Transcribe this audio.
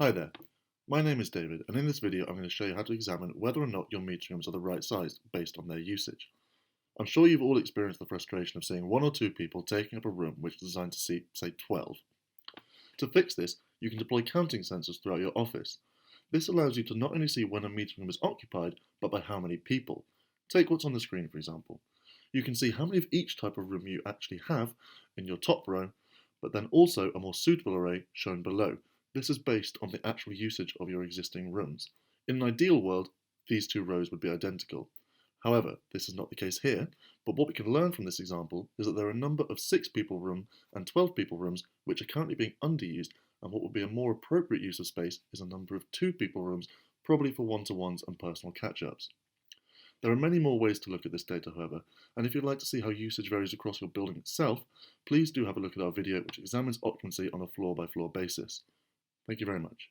Hi there, my name is David, and in this video I'm going to show you how to examine whether or not your meeting rooms are the right size based on their usage. I'm sure you've all experienced the frustration of seeing one or two people taking up a room which is designed to seat, say, 12. To fix this, you can deploy counting sensors throughout your office. This allows you to not only see when a meeting room is occupied, but by how many people. Take what's on the screen, for example. You can see how many of each type of room you actually have in your top row, but then also a more suitable array shown below. This is based on the actual usage of your existing rooms. In an ideal world, these two rows would be identical. However, this is not the case here, but what we can learn from this example is that there are a number of 6 people room and 12 people rooms which are currently being underused, and what would be a more appropriate use of space is a number of 2 people rooms, probably for one-to-ones and personal catch-ups. There are many more ways to look at this data, however, and if you'd like to see how usage varies across your building itself, please do have a look at our video which examines occupancy on a floor-by-floor basis. Thank you very much.